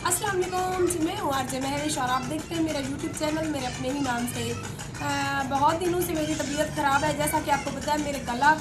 अस्सलाम वालेकुम जी, मैं हूँ आरजे महरिश और आप देखते हैं मेरा यूट्यूब चैनल मेरे अपने ही नाम से। बहुत दिनों से मेरी तबीयत ख़राब है। जैसा कि आपको पता है मेरे गला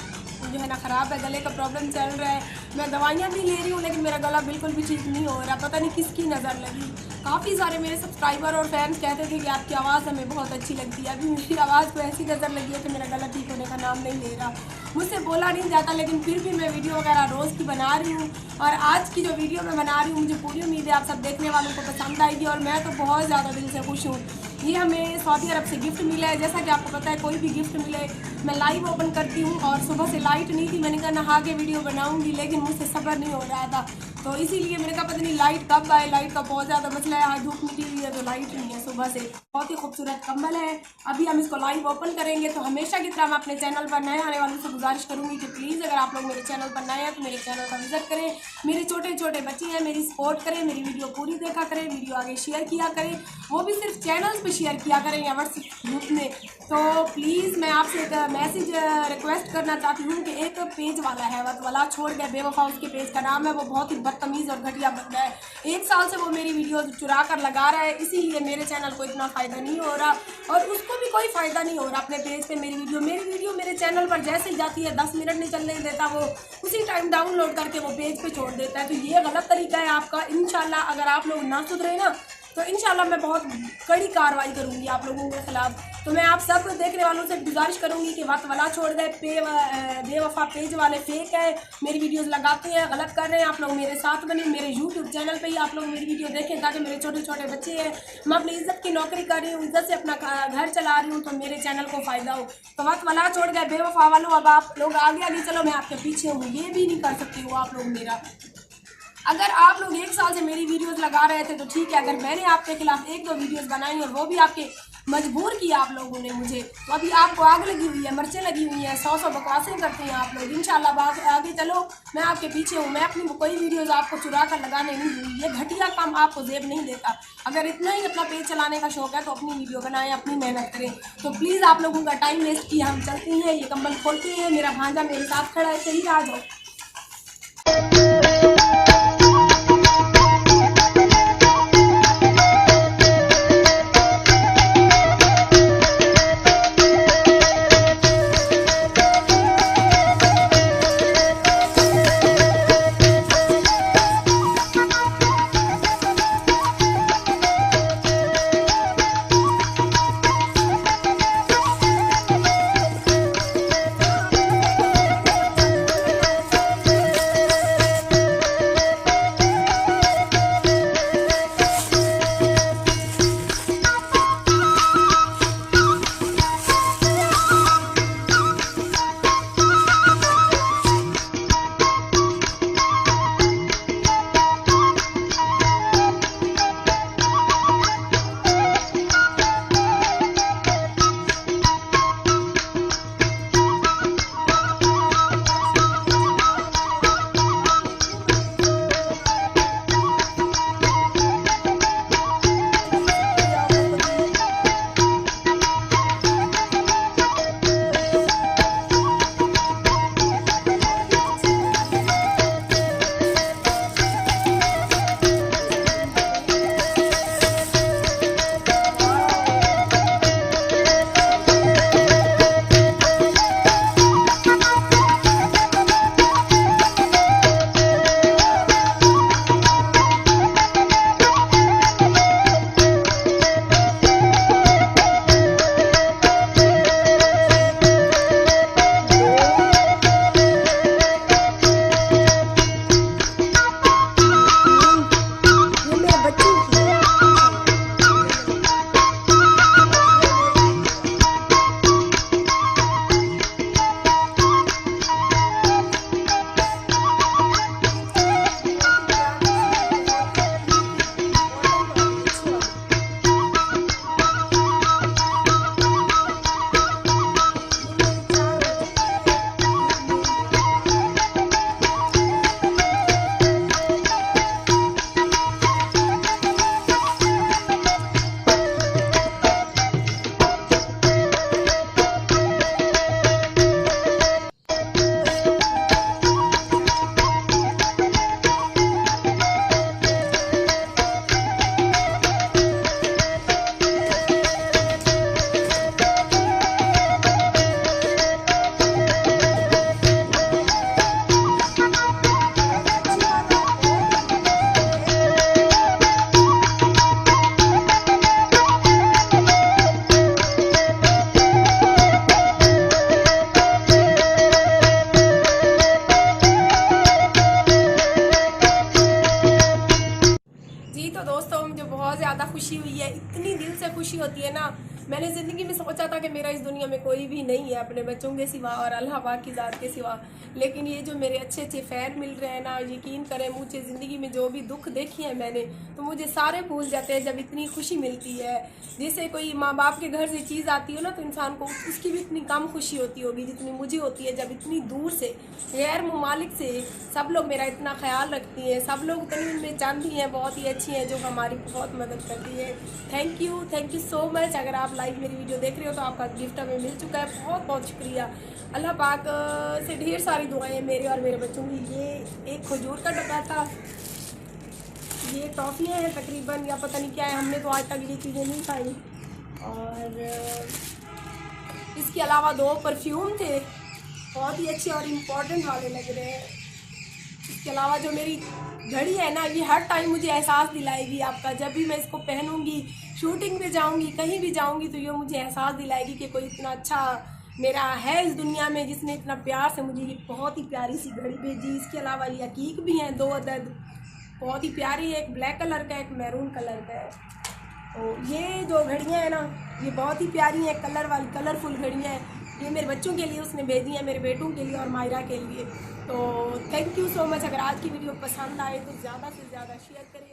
जो है ना ख़राब है, गले का प्रॉब्लम चल रहा है। मैं दवाइयाँ भी ले रही हूँ लेकिन मेरा गला बिल्कुल भी ठीक नहीं हो रहा। पता नहीं किसकी नज़र लगी। काफ़ी सारे मेरे सब्सक्राइबर और फैंस कहते थे कि आपकी आवाज़ हमें बहुत अच्छी लगती है। अभी मेरी आवाज़ को ऐसी नज़र लगी है कि मेरा गला ठीक होने का नाम नहीं ले रहा। मुझसे बोला नहीं जाता लेकिन फिर भी मैं वीडियो वगैरह रोज़ की बना रही हूँ। और आज की जो वीडियो मैं बना रही हूँ मुझे पूरी उम्मीद है आप सब देखने वालों को पसंद आएगी और मैं तो बहुत ज़्यादा दिल से खुश हूँ। ये हमें सऊदी अरब से गिफ्ट मिला है। जैसा कि आपको पता है कोई भी गिफ्ट मिले मैं लाइव ओपन करती हूँ। और सुबह से लाइट नहीं थी, मैंने कहा नहा के वीडियो बनाऊँगी लेकिन मुझसे सब्र नहीं हो रहा था, तो इसीलिए मैंने कहा पता नहीं लाइट कब आए। लाइट का बहुत ज़्यादा मसला है, आज धूप निकली हुई है तो लाइट नहीं है सुबह से। बहुत ही खूबसूरत कंबल है। अभी हम इसको लाइव ओपन करेंगे। तो हमेशा की तरह मैं अपने चैनल पर नए आने वालों से गुजारिश करूँगी कि प्लीज़ अगर आप लोग मेरे चैनल पर नए हैं तो मेरे चैनल का विजिट करें। मेरे छोटे छोटे बच्चे हैं, मेरी सपोर्ट करें, मेरी वीडियो पूरी देखा करें, वीडियो आगे शेयर किया करें, वो भी सिर्फ चैनल्स पर शेयर किया करें या व्हाट्सएप ग्रुप में। तो प्लीज़ मैं आपसे एक मैसेज रिक्वेस्ट करना चाहती हूँ कि एक पेज वाला है वला छोड़ गए बेवफा, उसके पेज का नाम है, वो बहुत ही बदतमीज़ और घटिया बंदा है। 1 साल से वो मेरी वीडियो चुरा कर लगा रहा है, इसीलिए मेरे चैनल को इतना फ़ायदा नहीं हो रहा और उसको भी कोई फ़ायदा नहीं हो रहा अपने पेज पे। मेरी वीडियो मेरे चैनल पर जैसे ही जाती है 10 मिनट नहीं चलने देता, वो उसी टाइम डाउनलोड करके वो पेज पे छोड़ देता है। तो ये गलत तरीका है आपका। इंशाल्लाह अगर आप लोग ना सुधरे ना तो इंशाल्लाह मैं बहुत कड़ी कार्रवाई करूँगी आप लोगों के ख़िलाफ़। तो मैं आप सब देखने वालों से गुजारिश करूँगी कि वला छोड़ गए बेवफा पेज वाले फेक है, मेरी वीडियोस लगाते हैं, गलत कर रहे हैं। आप लोग मेरे साथ बने, मेरे यूट्यूब चैनल पे ही आप लोग मेरी वीडियो देखें ताकि मेरे छोटे छोटे बच्चे हैं, मैं अपनी इज़्ज़त की नौकरी कर रही हूँ, इज़्ज़त से अपना घर चला रही हूँ, तो मेरे चैनल को फ़ायदा हो। तो वला छोड़ गए बेवफा वालों, अब आप लोग आगे आगे चलो, मैं आपके पीछे हूँ, ये भी नहीं कर सकती हो आप लोग मेरा। अगर आप लोग 1 साल से मेरी वीडियोस लगा रहे थे तो ठीक है, अगर मैंने आपके खिलाफ 1-2 वीडियोस बनाई और वो भी आपके मजबूर किया आप लोगों ने मुझे, तो अभी आपको आग लगी हुई है, मिर्चें लगी हुई हैं, 100 बकवासें करते हैं आप लोग। इंशाल्लाह आगे चलो, मैं आपके पीछे हूँ। मैं अपनी कोई वीडियोस आपको चुरा कर लगाने नहीं दूँगी। ये घटिया काम आपको जेब नहीं देता। अगर इतना ही अपना पेज चलाने का शौक है तो अपनी वीडियो बनाएं, अपनी मेहनत करें। तो प्लीज़ आप लोगों का टाइम वेस्ट किया, हम चलते हैं। ये कंबल खोलते हैं, मेरा भांजा मेरे साथ खड़ा है, सही आ जाओ। तो दोस्तों मुझे बहुत ज़्यादा खुशी हुई है, इतनी दिल से खुशी होती है ना। मैंने ज़िंदगी में सोचा था कि मेरा इस दुनिया में कोई भी नहीं है अपने बच्चों के सिवा और अल्लाह पाक की ज़ात के सिवा, लेकिन ये जो मेरे अच्छे अच्छे फ़ैन मिल रहे हैं ना, यकीन करें मुझे ज़िंदगी में जो भी दुख देखे हैं मैंने, तो मुझे सारे भूल जाते हैं जब इतनी खुशी मिलती है। जैसे कोई माँ बाप के घर से चीज़ आती हो ना, तो इंसान को उसकी भी इतनी कम खुशी होती होगी जितनी मुझे होती है जब इतनी दूर से गैर मुमालिक से सब लोग मेरा इतना ख्याल रखती हैं। सब लोग इतनी उनमें जानती हैं, बहुत ही अच्छी हैं, जो हमारी बहुत मदद करती है। Thank you so much. अगर आप लाइव मेरी वीडियो देख रहे हो तो आपका गिफ्ट हमें मिल चुका है, बहुत बहुत शुक्रिया। अल्लाह पाक से ढेर सारी दुआएं मेरे और मेरे बच्चों की। ये एक खजूर का डब्बा था, ये टॉफ़ियाँ हैं तकरीबन, या पता नहीं क्या है, हमने तो आज तक ये चीज़ें नहीं खाई। और इसके अलावा 2 परफ्यूम थे, बहुत ही अच्छे और इम्पोर्टेंट वाले लग रहे हैं। इसके अलावा जो मेरी घड़ी है ना, ये हर टाइम मुझे एहसास दिलाएगी आपका। जब भी मैं इसको पहनूंगी, शूटिंग पे जाऊंगी, कहीं भी जाऊंगी, तो ये मुझे एहसास दिलाएगी कि कोई इतना अच्छा मेरा है इस दुनिया में, जिसने इतना प्यार से मुझे ये बहुत ही प्यारी सी घड़ी भेजी। इसके अलावा ये अकीक भी हैं 2 अदद, बहुत ही प्यारी है, एक ब्लैक कलर का, एक मैरून कलर का है। तो ये जो घड़ियाँ हैं ना, ये बहुत ही प्यारी हैं, कलर वाली कलरफुल घड़ियाँ हैं। ये मेरे बच्चों के लिए उसने भेजी है, मेरे बेटों के लिए और मायरा के लिए। तो थैंक यू सो मच। अगर आज की वीडियो पसंद आए तो ज़्यादा से ज़्यादा शेयर करिए।